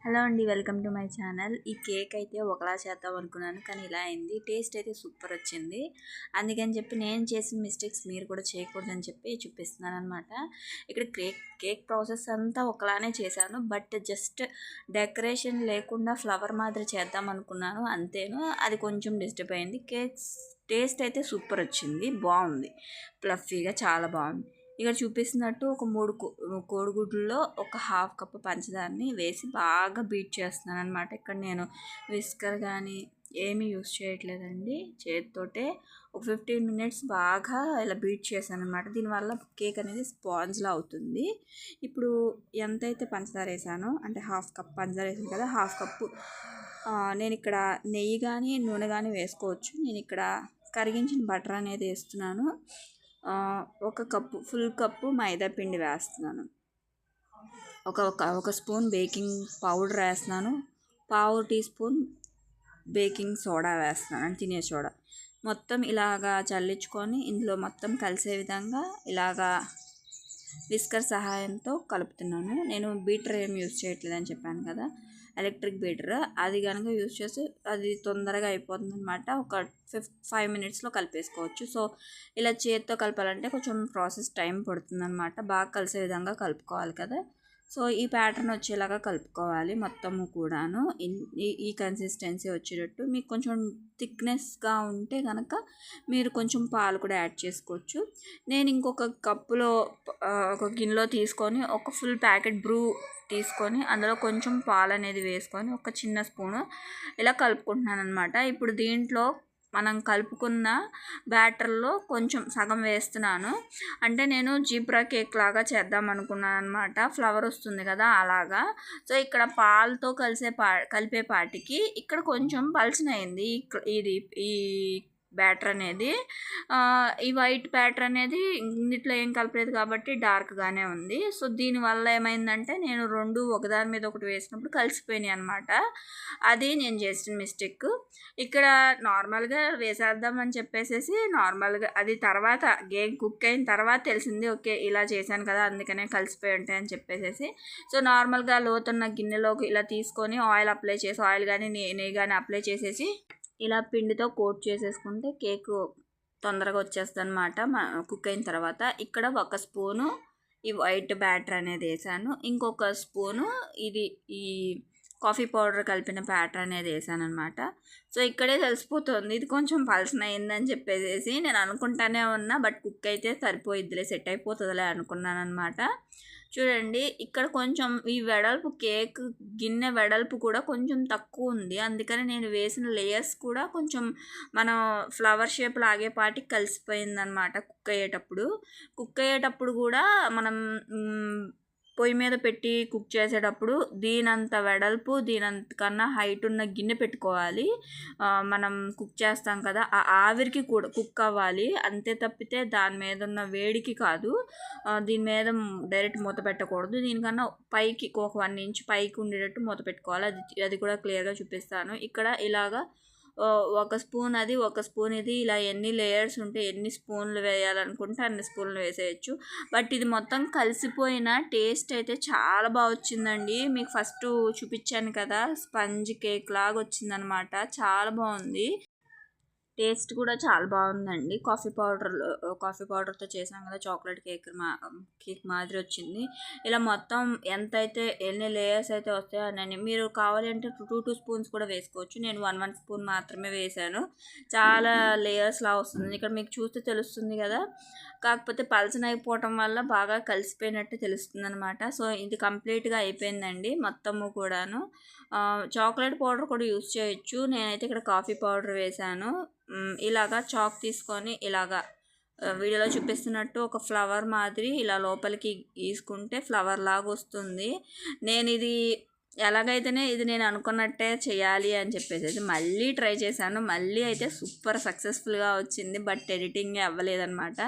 Hello అండి, welcome to my channel. ఈ cake అయితే ఒకలా చేద్దాం అనుకున్నాను, కానీ ఇలా అయింది. టేస్ట్ అయితే సూపర్ వచ్చింది. అందుకని చెప్పి నేను చేసిన మిస్టేక్స్ మీరు కూడా చేయకూడదని చెప్పి చూపిస్తున్నాను అనమాట. ఇక్కడ కేక్ ప్రాసెస్ అంతా ఒకలానే చేశాను, బట్ జస్ట్ డెకరేషన్ లేకుండా ఫ్లవర్ మాదిరి చేద్దాం అనుకున్నాను, అంతేను. అది కొంచెం డిస్టర్బ్ అయింది. టేస్ట్ అయితే సూపర్ వచ్చింది, బాగుంది, ఫ్లఫీగా చాలా బాగుంది. ఇక్కడ చూపిస్తున్నట్టు ఒక 3 కోడిగుడ్లలో ఒక హాఫ్ కప్ పంచదారని వేసి బాగా బీట్ చేస్తున్నాను అనమాట. ఇక్కడ నేను విస్కర్ కానీ ఏమీ యూస్ చేయట్లేదండి, చేతితోటే ఒక 15 మినిట్స్ బాగా ఇలా బీట్ చేశాను అనమాట. దీనివల్ల కేక్ అనేది స్పాంజ్లా అవుతుంది. ఇప్పుడు ఎంతైతే పంచదార వేసానో, అంటే హాఫ్ కప్ పంచదార వేసాను కదా, హాఫ్ కప్పు నేను ఇక్కడ నెయ్యి కానీ నూనె కానీ వేసుకోవచ్చు. నేను ఇక్కడ కరిగించిన బటర్ అనేది వేస్తున్నాను. ఒక కప్పు, ఫుల్ కప్పు మైదా పిండి వేస్తున్నాను. ఒక స్పూన్ బేకింగ్ పౌడర్ వేస్తున్నాను. పావు టీ స్పూన్ బేకింగ్ సోడా వేస్తున్నాను, అంటే తినే సోడా. మొత్తం ఇలాగా చల్లించుకొని ఇందులో మొత్తం కలిసే విధంగా ఇలాగా విస్కర్ సహాయంతో కలుపుతున్నాను. నేను బీటర్ ఏం యూజ్ చేయట్లేదని చెప్పాను కదా, ఎలక్ట్రిక్ బీటర్. అది కనుక యూజ్ చేస్తే అది తొందరగా అయిపోతుంది అనమాట. ఒక 5 మినిట్స్లో కలిపేసుకోవచ్చు. సో ఇలా చేతితో కలపాలంటే కొంచెం ప్రాసెస్ టైం పడుతుంది అనమాట. బాగా కలిసే విధంగా కలుపుకోవాలి కదా. సో ఈ ప్యాటర్న్ వచ్చేలాగా కలుపుకోవాలి మొత్తము కూడాను. ఈ కన్సిస్టెన్సీ వచ్చేటట్టు. మీకు కొంచెం థిక్నెస్గా ఉంటే కనుక మీరు కొంచెం పాలు కూడా యాడ్ చేసుకోవచ్చు. నేను ఇంకొక కప్పులో ఒక గిన్నెలో తీసుకొని ఒక ఫుల్ ప్యాకెట్ బ్రూ తీసుకొని అందులో కొంచెం పాలు అనేది వేసుకొని ఒక చిన్న స్పూను ఇలా కలుపుకుంటున్నాను అనమాట. ఇప్పుడు దీంట్లో మనం కలుపుకున్న బ్యాటర్లో కొంచెం సగం వేస్తున్నాను. అంటే నేను జీబ్రా కేక్ లాగా చేద్దాం అనుకున్నాను అనమాట. ఫ్లవర్ వస్తుంది కదా అలాగా. సో ఇక్కడ పాలతో కలిపేపాటికి ఇక్కడ కొంచెం పలచనైంది ఈ బ్యాటర్ అనేది. ఈ వైట్ బ్యాటర్ అనేది ఇందులో ఏం కలపలేదు కాబట్టి డార్క్గానే ఉంది. సో దీనివల్ల ఏమైందంటే నేను రెండు ఒకదాని మీద ఒకటి వేసినప్పుడు కలిసిపోయినాయి అనమాట. అది నేను చేసిన మిస్టేక్. ఇక్కడ నార్మల్గా వేసేద్దామని చెప్పేసి నార్మల్గా అది తర్వాత గేమ్ కుక్ అయిన తర్వాత తెలిసింది, ఓకే ఇలా చేశాను కదా అందుకనే కలిసిపోయి ఉంటాయి అని చెప్పేసి. సో నార్మల్గా లోతున్న గిన్నెలోకి ఇలా తీసుకొని ఆయిల్ అప్లై చేసి, ఆయిల్ కానీ నెయ్యి కానీ అప్లై చేసేసి ఇలా పిండితో కోట్ చేసేసుకుంటే కేక్ తొందరగా వచ్చేస్తుంది అనమాట కుక్ అయిన తర్వాత. ఇక్కడ ఒక స్పూను ఈ వైట్ బ్యాటర్ అనేది వేసాను, ఇంకొక స్పూను ఈ కాఫీ పౌడర్ కలిపిన బ్యాటర్ అనేది వేసాను అనమాట. సో ఇక్కడే తెలిసిపోతుంది ఇది కొంచెం పలసన అయిందని చెప్పేసి. నేను అనుకుంటానే ఉన్నా, బట్ కుక్ అయితే సరిపోయిద్దిలే, సెట్ అయిపోతుందిలే అనుకున్నాను అనమాట. చూడండి ఇక్కడ కొంచెం ఈ వెడల్పు, కేక్ గిన్నె వెడల్పు కూడా కొంచెం తక్కువ ఉంది. అందుకని నేను వేసిన లేయర్స్ కూడా కొంచెం మనం ఫ్లవర్ షేప్ లాగేపాటికి కలిసిపోయిందనమాట. కుక్ అయ్యేటప్పుడు కూడా మనం పొయ్యి మీద పెట్టి కుక్ చేసేటప్పుడు దీనంత వెడల్పు, దీనంత కన్నా హైట్ ఉన్న గిన్నె పెట్టుకోవాలి. మనం కుక్ చేస్తాం కదా, ఆ ఆవిరికి కూడా కుక్ అవ్వాలి, అంతే తప్పితే దాని మీద ఉన్న వేడికి కాదు. దీని మీద డైరెక్ట్ మూత పెట్టకూడదు. దీనికన్నా పైకి ఒక 1 ఇంచ్ పైకి ఉండేటట్టు మూత పెట్టుకోవాలి. అది కూడా క్లియర్గా చూపిస్తాను. ఇక్కడ ఇలాగా ఒక స్పూన్ అది, ఒక స్పూన్ ఇది, ఇలా ఎన్ని లేయర్స్ ఉంటే ఎన్ని స్పూన్లు వేయాలనుకుంటే అన్ని స్పూన్లు వేసేయచ్చు. బట్ ఇది మొత్తం కలిసిపోయిన టేస్ట్ అయితే చాలా బాగా వచ్చిందండి. మీకు ఫస్ట్ చూపించాను కదా, స్పంజ్ కేక్ లాగా వచ్చిందనమాట, చాలా బాగుంది. టేస్ట్ కూడా చాలా బాగుందండి. కాఫీ పౌడర్తో చేసాం కదా, చాక్లెట్ కేక్ మాదిరి వచ్చింది. ఇలా మొత్తం ఎంతైతే ఎన్ని లేయర్స్ అయితే వస్తాయో అని మీరు కావాలి అంటే 2 స్పూన్స్ కూడా వేసుకోవచ్చు. నేను 1 స్పూన్ మాత్రమే వేసాను. చాలా లేయర్స్లా వస్తుంది, ఇక్కడ మీకు చూస్తే తెలుస్తుంది కదా. కాకపోతే పలచనైపోవటం వల్ల బాగా కలిసిపోయినట్టు తెలుస్తుంది అనమాట. సో ఇది కంప్లీట్గా అయిపోయిందండి మొత్తము కూడాను. చాక్లెట్ పౌడర్ కూడా యూస్ చేయొచ్చు. నేనైతే ఇక్కడ కాఫీ పౌడర్ వేసాను. ఇలాగా చాక్ తీసుకొని ఇలాగా వీడియోలో చూపిస్తున్నట్టు ఒక ఫ్లవర్ మాదిరి ఇలా లోపలికి గీసుకుంటే ఫ్లవర్ లాగా వస్తుంది. నేను ఇది ఎలాగైతేనే ఇది నేను అనుకున్నట్టే చేయాలి అని చెప్పేసి మళ్ళీ ట్రై చేశాను. మళ్ళీ అయితే సూపర్ సక్సెస్ఫుల్గా వచ్చింది, బట్ ఎడిటింగ్ అవ్వలేదన్నమాట.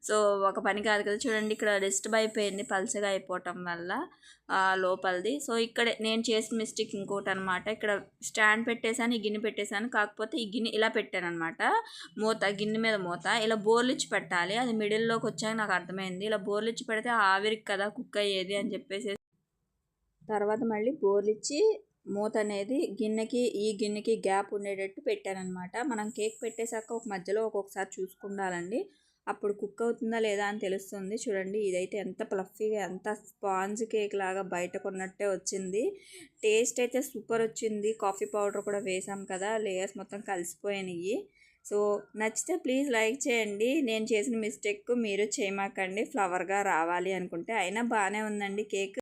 సో ఒక పని కాదు కదా. చూడండి ఇక్కడ డిస్టర్బ్ అయిపోయింది పల్చగా అయిపోవటం వల్ల లోపలిది. సో ఇక్కడ నేను చేసిన మిస్టేక్ ఇంకోటి అనమాట. ఇక్కడ స్టాండ్ పెట్టేశాను, ఈ గిన్నె పెట్టేశాను, కాకపోతే ఈ గిన్నె ఇలా పెట్టాను అనమాట. గిన్నె మీద మూత ఇలా బోర్లిచ్చి పెట్టాలి. అది మిడిల్లోకి వచ్చాక నాకు అర్థమైంది, ఇలా బోర్లిచ్చి పెడితే ఆవిరికి కదా కుక్ అయ్యేది అని చెప్పేసి తర్వాత మళ్ళీ బోర్లిచ్చి మూత అనేది ఈ గిన్నెకి గ్యాప్ ఉండేటట్టు పెట్టానమాట. మనం కేక్ పెట్టేశాక మధ్యలో ఒక్కొక్కసారి చూసుకుండాలండి. అప్పుడు కుక్ అవుతుందా లేదా అని తెలుస్తుంది. చూడండి ఇదైతే ఎంత ఫ్లఫీగా ఎంత స్పాంజ్ కేక్ లాగా బయట కొన్నట్టే వచ్చింది. టేస్ట్ అయితే సూపర్ వచ్చింది. కాఫీ పౌడర్ కూడా వేసాం కదా, లేయర్స్ మొత్తం కలిసిపోయినాయి. సో నచ్చితే ప్లీజ్ లైక్ చేయండి. నేను చేసిన మిస్టేక్ మీరు చేయమాకండి, ఫ్లవర్గా రావాలి అనుకుంటే. అయినా బాగానే ఉందండి కేక్.